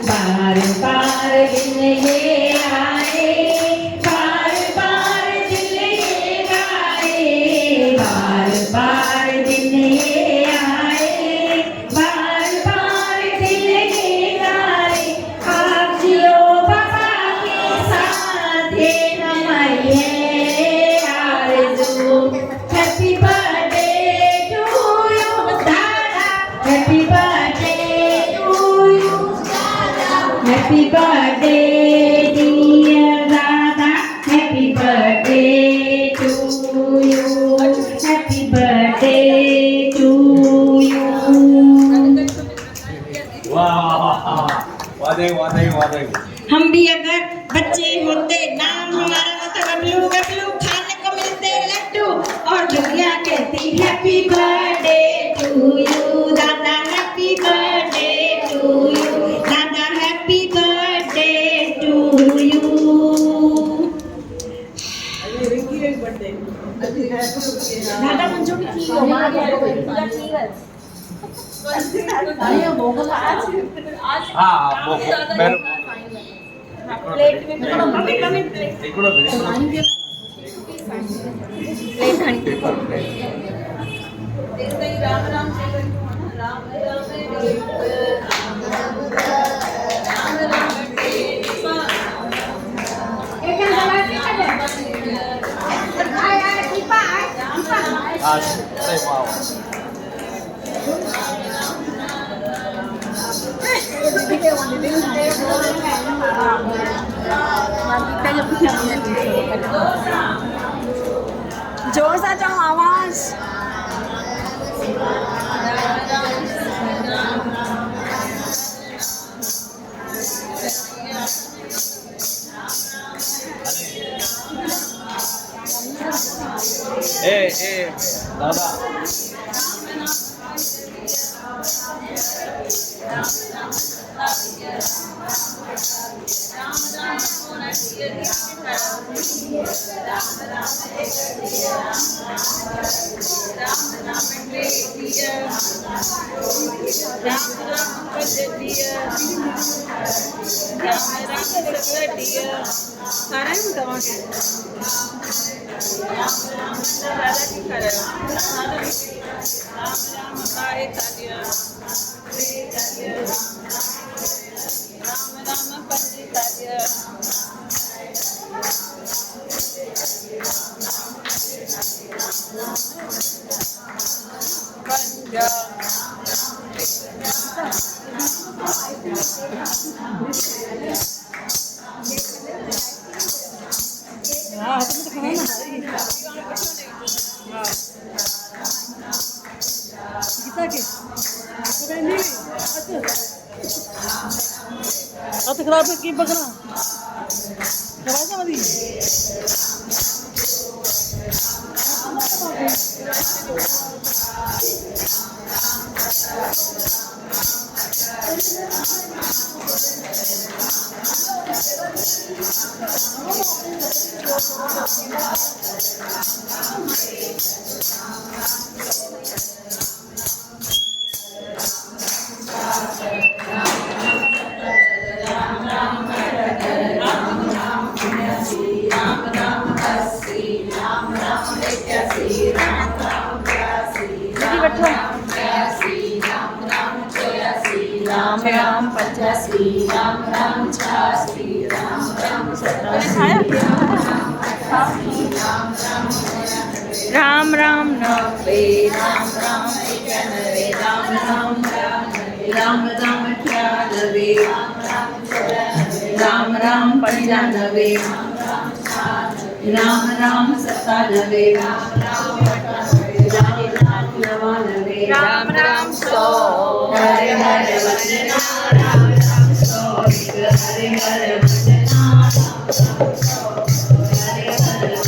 बार बार दिन ये आए, बार बार दिल ये गाए, बार बार दिन ये आए, बार बार दिल ये गाए। आप जियो बाबा के साथ नमैये आरज़ू। हैप्पी बर्थडे टू यू दादा, happy birthday Happy birthday dear Dada, happy birthday to you, happy birthday to you. वाह वादे हम भी अगर बच्चे होते, नाम हमारा होता गबलू गबलू, खाने को मिलते लड्डू और दुनिया कहती हैप्पी बर्थडे टू यू दादा, हैप्पी बर्थडे टू यू दादा, हैप्पी बर्थडे टू यू। दादा मुझे ठीक हो गया। प्लेट में राम राम जोर से जाओ आवाज। दादा आता खराब है की बकरा खराब है मदी राम राम पंचा श्री राम राम छा श्री राम राम राम राम नवे राम राम इक्यानवे राम राम राम राम इक्यानवे राम राम पंचानवे राम राम सत्तानवे राम राम सौ हरे हरे वंदना राम राम सौ हरे हरे वंदना हरे हरे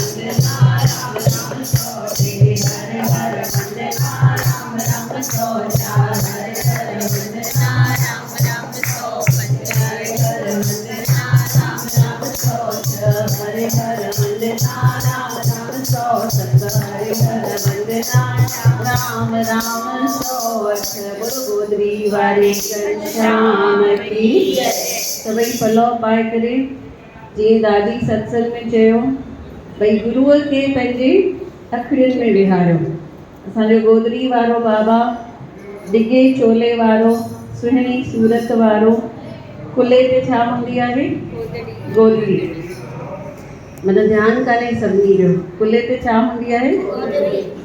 वंदना राम राम सौ हरे हरे वंदना राम राम सौ हरे हरे वंदना राम राम सौ पंच हरे हरे वंदना राम राम सौ हरे हरे वंदना राम राम सौ हरे हरे वंदना राम राम सौ बोलो गोदरी वारे श्याम की जय। सभई पलव पाए करे जीअं दादी सत्संग में चयो भई गुरुअ खे पंहिंजे अखियुनि में विहारियो। असांजो गोदरी वारो बाबा डिघे चोले वारो सुहिणी सूरत वारो कुल्हे ते छा हूंदी आहे गोदरी मतलब ध्यानु कान्हे सभिनी जो कुल्हे ते छा हूंदी आहे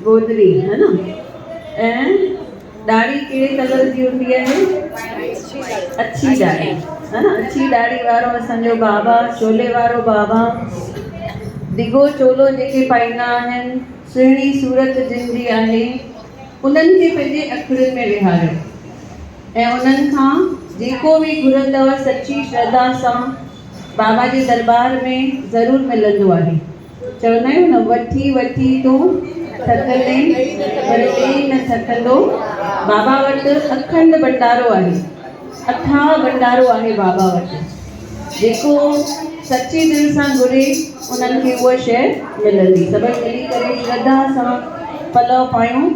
गोदरी है न। ऐं ॾाढ़ी कहिड़े कलर जी हूंदी आहे अछी ॾाढ़ी है न। अछी ॾाढ़ी वारो असांजो बाबा चोले वारो बाबा डिघो चोलो जेके पाईंदा आहिनि सुहिणी सूरत जिन जी आहे उन्हनि खे पंहिंजे अखियुनि में विहारियो ऐं उन्हनि खां जेको बि घुरंदव सची श्रद्धा सां बाबा जे दरबार में ज़रूरु मिलंदो आहे। चवंदा आहियूं न वठी वठी तूं थकंदे पर ॾेई न थकंदो। बाबा वटि अखंड भंडारो आहे अथाह भंडारो आहे बाबा वटि। जेको सची दिलि सां घुरे उन्हनि खे उहा शइ मिलंदी। सभई मिली करे श्रद्धा सां पलव पायूं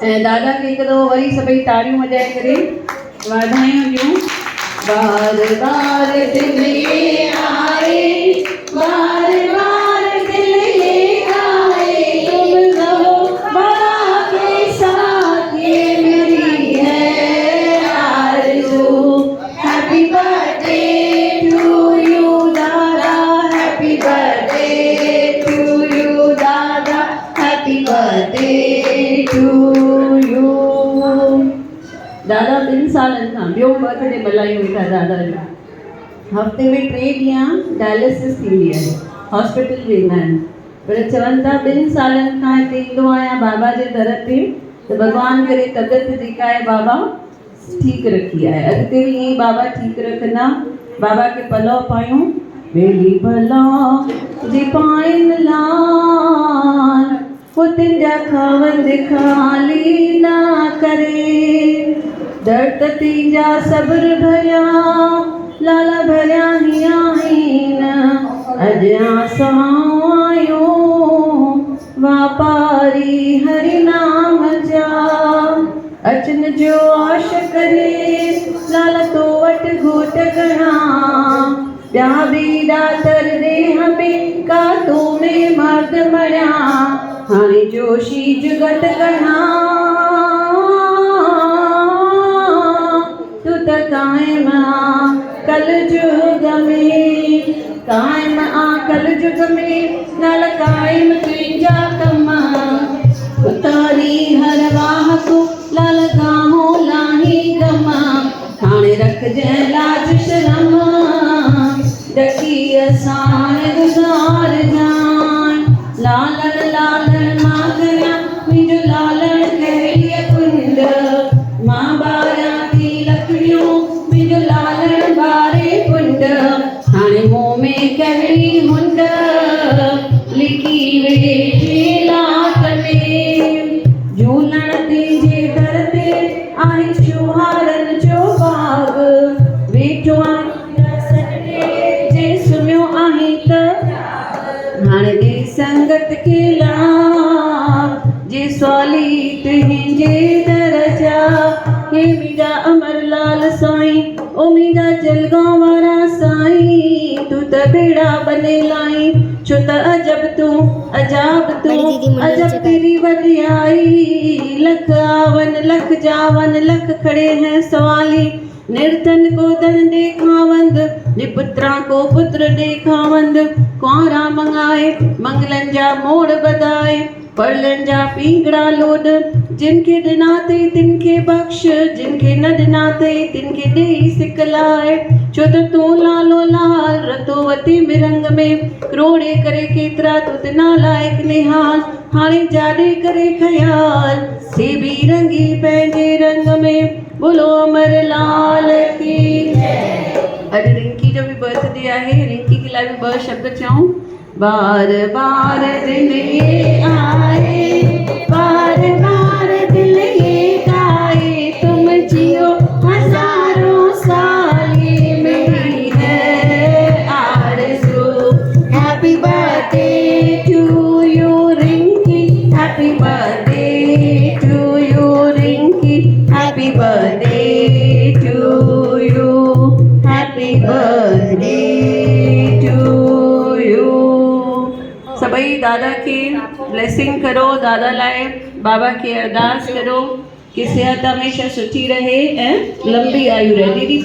ऐं दादा खे हिकु दफ़ो वरी सभई ताड़ियूं वॼाए करे वाधायूं ॾियूं। बार बार दिल ये आए बार बार दिल ये आए तुम रहो बड़ा के साथ ये मेरी है आरज़ू। हैप्पी बर्थडे टू यू दादा हैप्पी बर्थडे टू यू दादा हैप्पी बर्थडे टू यू। दादा 2 सालनि खां ॿियो बर्थडे मल्हायूं था दादा जो। हफ़्ते में 3 ॾींहं डायलिसिस थींदी आहे हॉस्पिटल वेंदा आहिनि पर चवनि था 2 सालनि खां हिते ईंदो आहियां बाबा जे दर ते त भॻवानु करे तबियत जेका आहे बाबा ठीकु रखी आहे। अॻिते बि ईअं बाबा ठीकु रखंदा। बाबा खे पलव पायूं बेली पलव जे पाइनि लाल पुतनि जा खावंद खाली ना करे दर्द तीजा सब्र भरिया लाला भरिया ही आहिनि अॼु असां आहियूं वापारी हरि नाम जा अचन जो आश करे लाला तो वटि घोट घणा ॿिया बि ॾातर देह में कातो में मर्द मरिया हाणे जोशी जुगत घणा तू त कायम आ कल जुग में कायम आ कल जुग में नाल कायम तुंहिंजा कम उतारी हर वाह को लाल गाहो लाही गम हाणे रखजै लाज शरम डकी असां गुज़ार जान लालण लालण मां करियां मुंहिंजो लालण कहिड़ी कुंड मां ॿारियां थी लकड़ियूं मुंहिंजो लालण ॿारे कुंड हाणे मुंहुं में कहिड़ी मुंड लिकी वेठे लात में झूलण तुंहिंजे दर ते आहे शुहारनि जो बाग वेठो जे सुम्हियो आहे त हाणे दे संगत के लाभ जे सवाली तुंहिंजे दर जा हे मुंहिंजा अमरलाल साईं ओ मुंहिंजा जलगांव वारा साईं तूं त बेड़ा बने लाई छो त अजब तूं अजाब तूं अजब तेरी वॾियाई लख आवन लख जावन लख खड़े हैं सवाली निर्धन को धन देखावंद निपुत्रा को पुत्र देखावंद कुंवारा मंगाए मंगलन जा मोड़ बधाए परलन जा पींगड़ा लोड जिनके ॾिनाते तिनके बख्श जिनके न ॾिनाते तिनके ॾेई सिकलाए छो त तूं लालो लाल रतोवती मिरंग में रोड़े करे केतिरा तूं त नालायक निहाल हाणे जाॾे करे ख़याल से बि रंगी पंहिंजे रंग में बोलो अमरलाल की अॼु रिंकी जो बि बर्थडे आहे। रिंकी के लाइ बि 2 शब्द चऊं। बार बार दिल ये आए बार बार दिल ये गाए तुम जियो हजारों साल ये मेरी है आरज़ू। Happy birthday to you Rinki happy birthday to you Rinki happy दादा खे ब्लेसिंग करो, दादा लाइ बाबा खे अरदास करो कि सेहत हमेशा सुठी रहे ऐं लंबी आयु रहे। दीदी